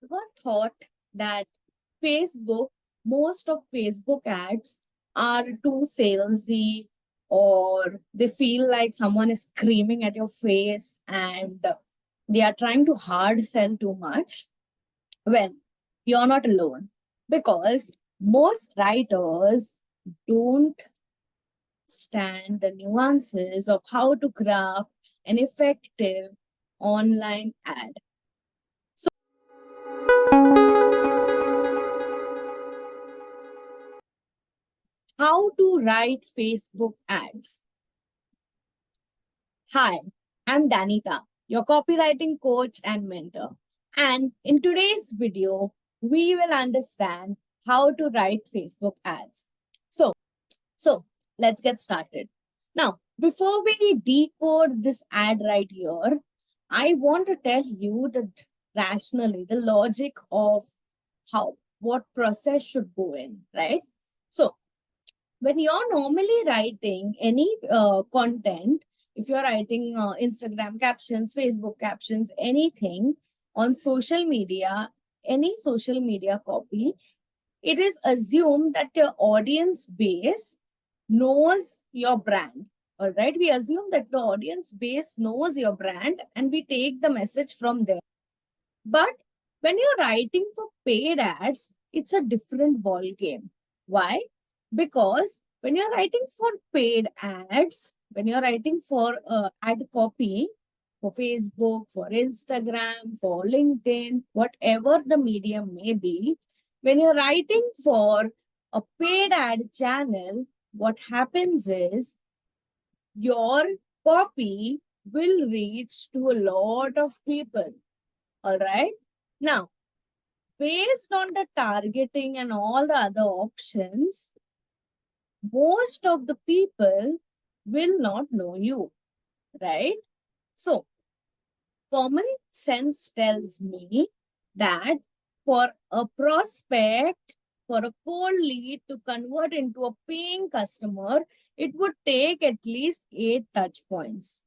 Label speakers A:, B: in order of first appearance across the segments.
A: Ever thought that Facebook, most of Facebook ads are too salesy, or they feel like someone is screaming at your face and they are trying to hard sell too much? Well, you're not alone, because most writers don't stand the nuances of how to craft an effective online ad. How to write Facebook ads. Hi, I'm Danita, your copywriting coach and mentor. And in today's video, we will understand how to write Facebook ads. So let's get started. Now, before we decode this ad right here, I want to tell you the rationally, the logic of what process should go in, right? So when you're normally writing any content, if you're writing Instagram captions, Facebook captions, anything on social media, any social media copy, it is assumed that your audience base knows your brand. All right, we assume that the audience base knows your brand and we take the message from there. But when you're writing for paid ads, it's a different ball game. Why? Because when you're writing for paid ads, when you're writing for ad copy for Facebook, for Instagram, for LinkedIn, whatever the medium may be, when you're writing for a paid ad channel, what happens is your copy will reach to a lot of people. All right. Now, based on the targeting and all the other options, most of the people will not know you, right? So, common sense tells me that for a prospect, for a cold lead to convert into a paying customer, it would take at least 8 touch points.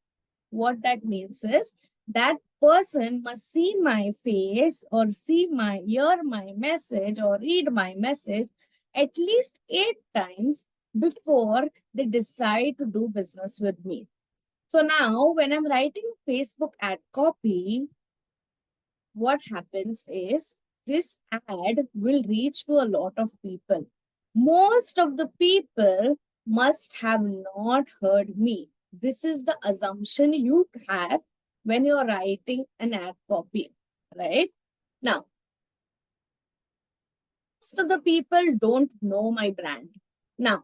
A: What that means is that person must see my face or hear my message or read my message at least 8 times before they decide to do business with me. So now when I'm writing Facebook ad copy, what happens is this ad will reach to a lot of people. Most of the people must have not heard me. This is the assumption you have when you're writing an ad copy, right? Now, most of the people don't know my brand. Now,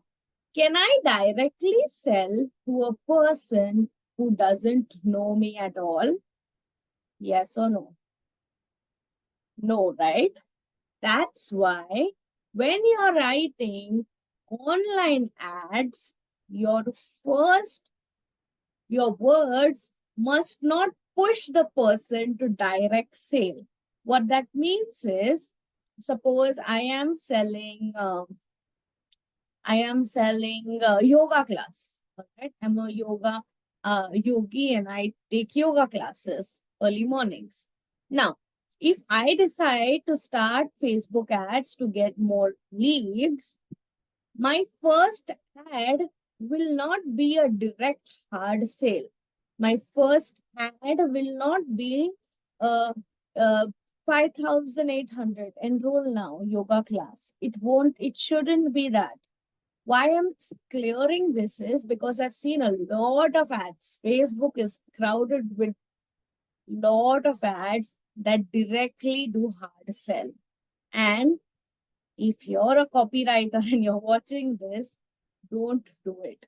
A: can I directly sell to a person who doesn't know me at all? Yes or no? No, right? That's why when you're writing online ads, your words must not push the person to direct sale. What that means is, suppose I am selling yoga class. Right? I'm a yogi and I take yoga classes early mornings. Now, if I decide to start Facebook ads to get more leads, my first ad will not be a direct hard sale. My first ad will not be uh, uh, 5,800 enroll now yoga class. It shouldn't be that. Why I'm clearing this is because I've seen a lot of ads. Facebook is crowded with lot of ads that directly do hard sell. And if you're a copywriter and you're watching this, don't do it.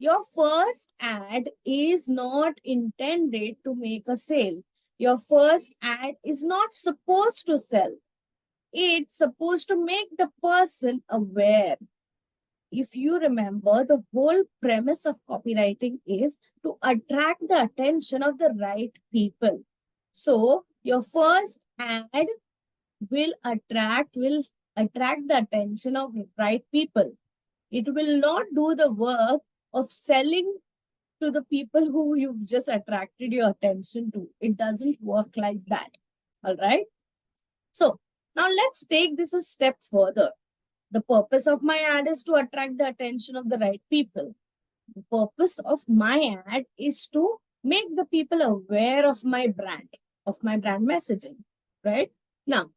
A: Your first ad is not intended to make a sale. Your first ad is not supposed to sell. It's supposed to make the person aware. If you remember, the whole premise of copywriting is to attract the attention of the right people. So your first ad will attract the attention of the right people. It will not do the work of selling to the people who you've just attracted your attention to. It doesn't work like that. All right. So now let's take this a step further. The purpose of my ad is to attract the attention of the right people. The purpose of my ad is to make the people aware of my brand messaging, right? Now,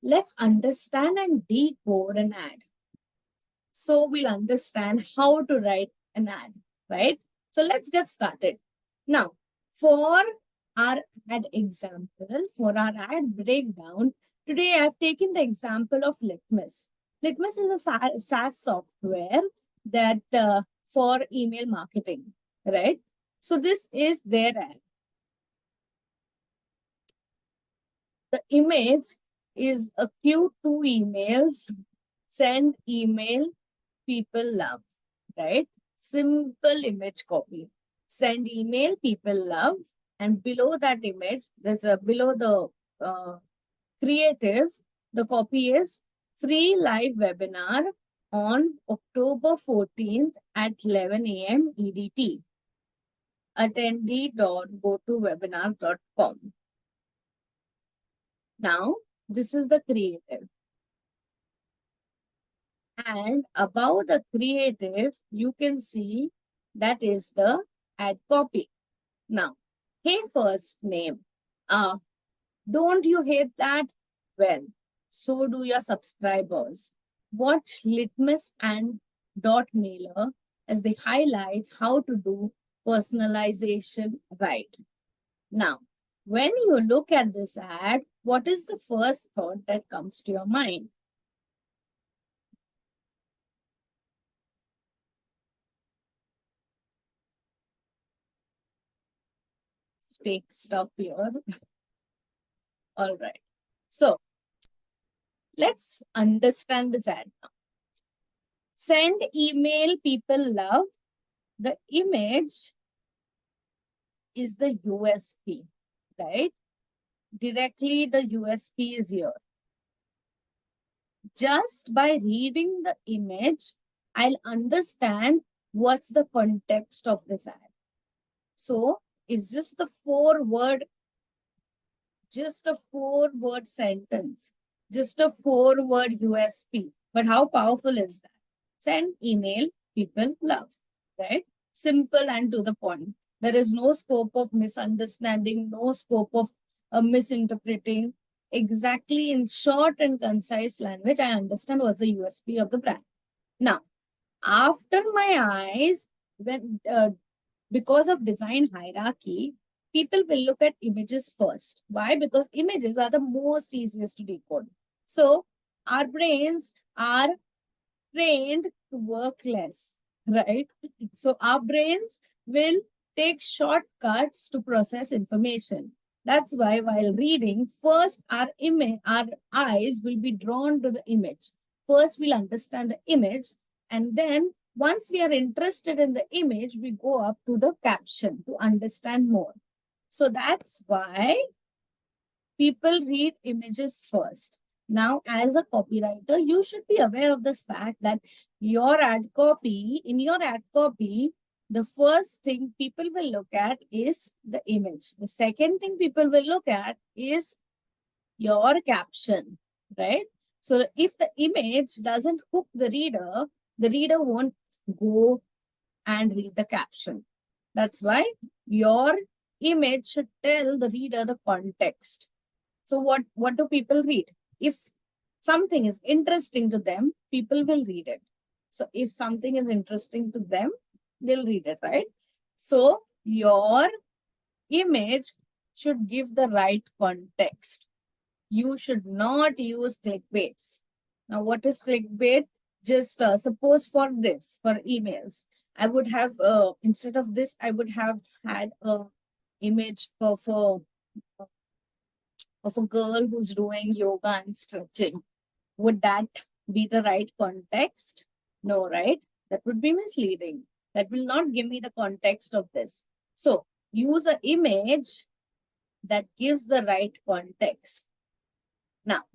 A: let's understand and decode an ad. So we'll understand how to write an ad, right? So let's get started. Now, for our ad example, for our ad breakdown, today I've taken the example of Litmus. Litmus is a SaaS software that for email marketing, right? So this is their ad. The image is a Q2 emails, send email, people love, right? Simple image copy. Send email, people love. And below that image, there's a below the creative, the copy is free live webinar on October 14th at 11 a.m. EDT. Attendee.gotowebinar.com. Now, this is the creative. And above the creative, you can see that is the ad copy. Now, hey, first name. Don't you hate that? Well, so do your subscribers. Watch Litmus and Dot Mailer as they highlight how to do personalization right. Now, when you look at this ad, what is the first thought that comes to your mind? Fake stuff here. All right. So let's understand this ad now. Send email, people love. The image is the USP, right? Directly the USP is here. Just by reading the image, I'll understand what's the context of this ad. So it's just a four-word sentence, just a four-word USP. But how powerful is that? Send email, people love, right? Simple and to the point. There is no scope of misunderstanding, no scope of misinterpreting. Exactly in short and concise language, I understand what's the USP of the brand. Now, after my eyes, when because of design hierarchy, people will look at images first. Why? Because images are the most easiest to decode. So our brains are trained to work less, right? So our brains will take shortcuts to process information. That's why while reading, first our eyes will be drawn to the image. First, we'll understand the image, and then once we are interested in the image, we go up to the caption to understand more. So that's why people read images first. Now, as a copywriter, you should be aware of this fact that in your ad copy, the first thing people will look at is the image. The second thing people will look at is your caption, right? So if the image doesn't hook the reader won't go and read the caption. That's why your image should tell the reader the context. So what do people read? If something is interesting to them, people will read it. So if something is interesting to them, they'll read it, right? So your image should give the right context. You should not use clickbaits. Now, what is clickbait? Just suppose for emails, I would have, instead of this, I would have had a image of a girl who's doing yoga and stretching. Would that be the right context? No, right? That would be misleading. That will not give me the context of this. So use an image that gives the right context. Now,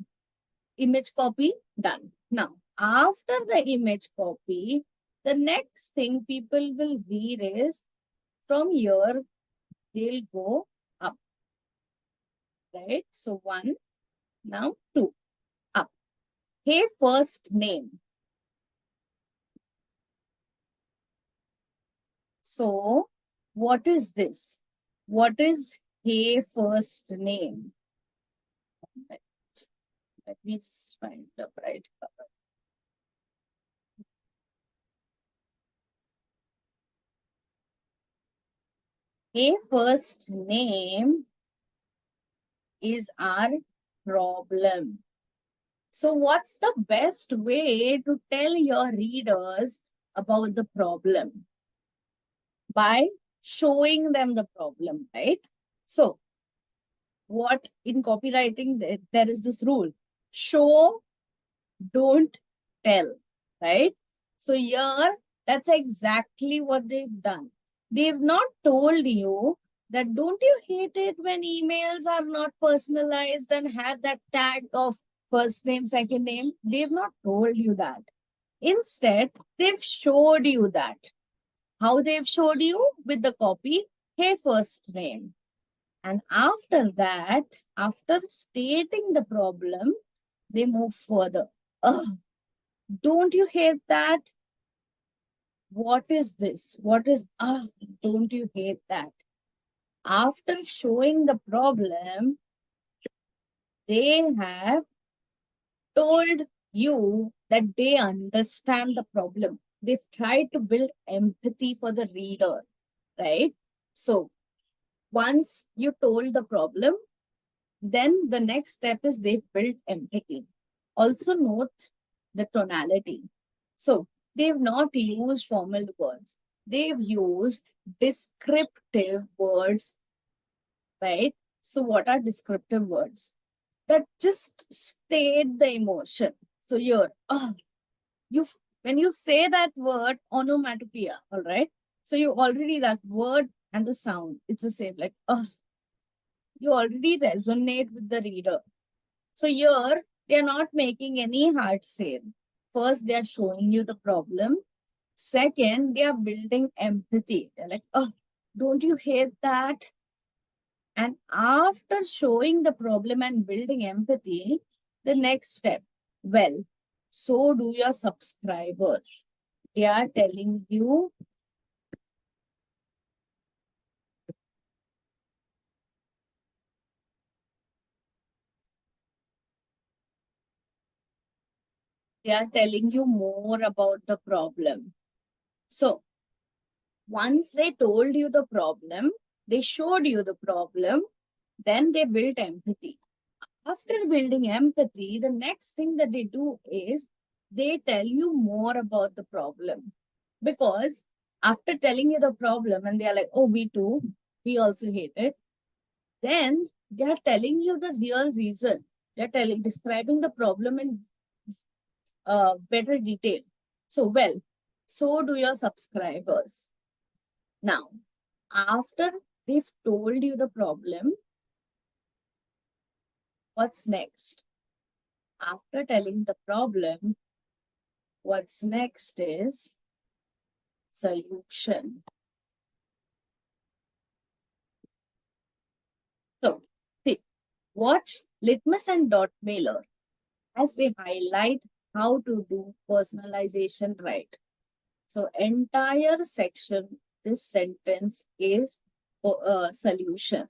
A: image copy, done. Now, after the image copy, the next thing people will read is from here, they'll go up, right? So 1, Now 2. Up. Hey, first name. So, what is this? What is hey, first name? Let me just find the right color. Hey, first name is our problem. So, what's the best way to tell your readers about the problem? By showing them the problem, right? So, what in copywriting, there is this rule: show, don't tell, right? So, here, that's exactly what they've done. They've not told you that don't you hate it when emails are not personalized and have that tag of first name, second name? They've not told you that. Instead, they've showed you that. How they've showed you? With the copy, hey, first name. And after that, after stating the problem, they move further. Oh, don't you hate that? What is this? What is, don't you hate that? After showing the problem, they have told you that they understand the problem. They've tried to build empathy for the reader, right? So once you told the problem, then the next step is they've built empathy. Also note the tonality. So they've not used formal words. They've used descriptive words, right? So what are descriptive words? That just state the emotion. So you're, you when you say that word, onomatopoeia, all right? So you already, that word and the sound, it's the same, like, you already resonate with the reader. So here, they're not making any hard sale. First, they're showing you the problem. Second, they are building empathy. They're like, don't you hate that? And after showing the problem and building empathy, the next step, well, so do your subscribers. They are telling you, more about the problem. So once they told you the problem, they showed you the problem, then they built empathy. After building empathy, the next thing that they do is they tell you more about the problem. Because after telling you the problem, and they are like, oh, we too, we also hate it, then they are telling you the real reason. They're describing the problem in better detail. So, well, so do your subscribers. Now, after they've told you the problem, what's next? After telling the problem, what's next is solution. So, see, watch Litmus and Dot Mailer as they highlight how to do personalization right. So, entire section, this sentence is solution.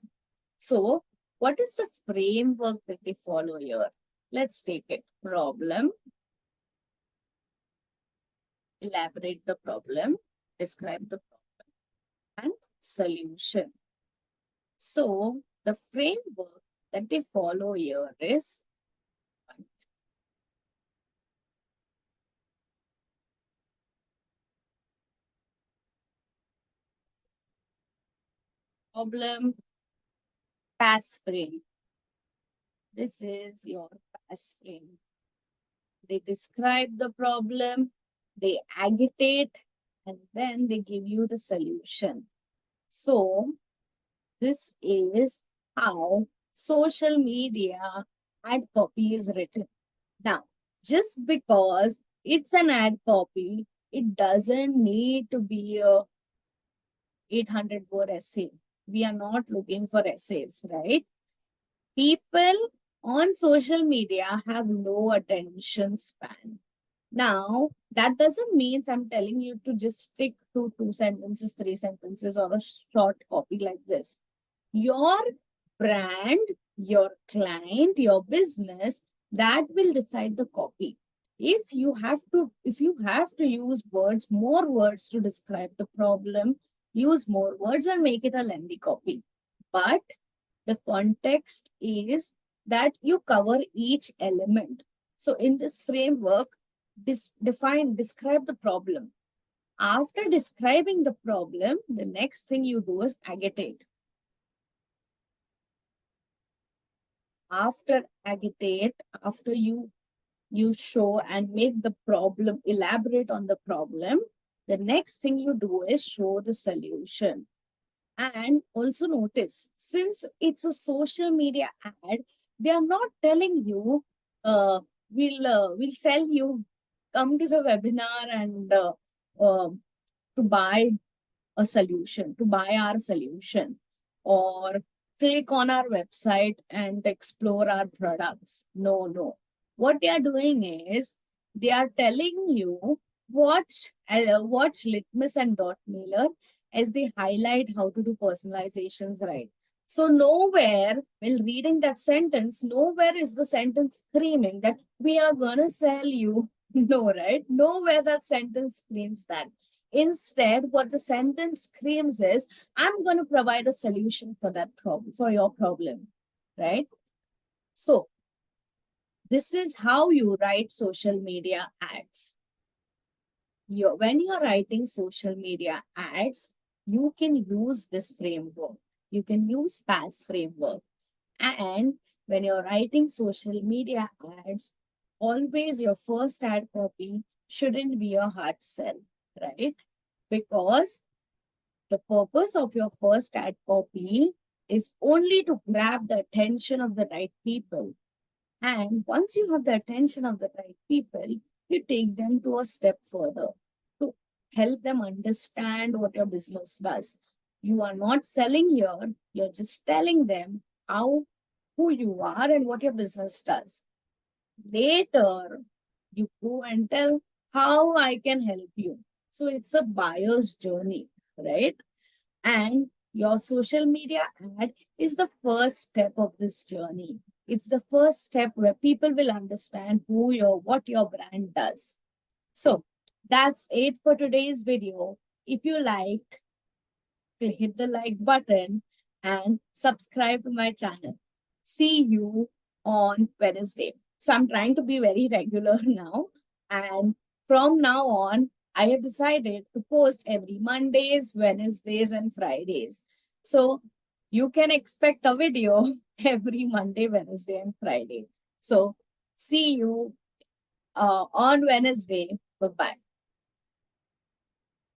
A: So, what is the framework that they follow here? Let's take it. Problem, elaborate the problem, describe the problem, and solution. So the framework that they follow here is problem, pass frame. This is your pass frame. They describe the problem, they agitate, and then they give you the solution. So this is how social media ad copy is written. Now, just because it's an ad copy, it doesn't need to be a 800-word essay. We are not looking for essays, right? People on social media have low attention span. Now, that doesn't mean I'm telling you to just stick to 2 sentences, 3 sentences, or a short copy like this. Your brand, your client, your business, that will decide the copy. If you have to use words, more words to describe the problem, use more words and make it a lengthy copy. But the context is that you cover each element. So in this framework, describe the problem. After describing the problem, the next thing you do is agitate. After you show and make the problem, elaborate on the problem, the next thing you do is show the solution. And also notice, since it's a social media ad, they are not telling you, we'll sell you, come to the webinar and to buy a solution, to buy our solution, or click on our website and explore our products. No, no. What they are doing is they are telling you watch Litmus and Dot Mailer as they highlight how to do personalizations right. So nowhere, while reading that sentence, nowhere is the sentence screaming that we are gonna sell you. No, right? Nowhere that sentence screams that. Instead, what the sentence screams is, I'm going to provide a solution for that problem, for your problem, right? So this is how you write social media ads. When you're writing social media ads, you can use this framework. You can use PAS framework. And when you're writing social media ads, always your first ad copy shouldn't be a hard sell, right? Because the purpose of your first ad copy is only to grab the attention of the right people. And once you have the attention of the right people, you take them to a step further to help them understand what your business does. You are not selling here, you're just telling them who you are and what your business does. Later, you go and tell how I can help you. So it's a buyer's journey, right? And your social media ad is the first step of this journey. It's the first step where people will understand what your brand does. So that's it for today's video. If you liked, hit the like button and subscribe to my channel. See you on Wednesday. So I'm trying to be very regular now. And from now on, I have decided to post every Mondays, Wednesdays, and Fridays. So you can expect a video every Monday, Wednesday, and Friday. So see you on Wednesday. Bye-bye.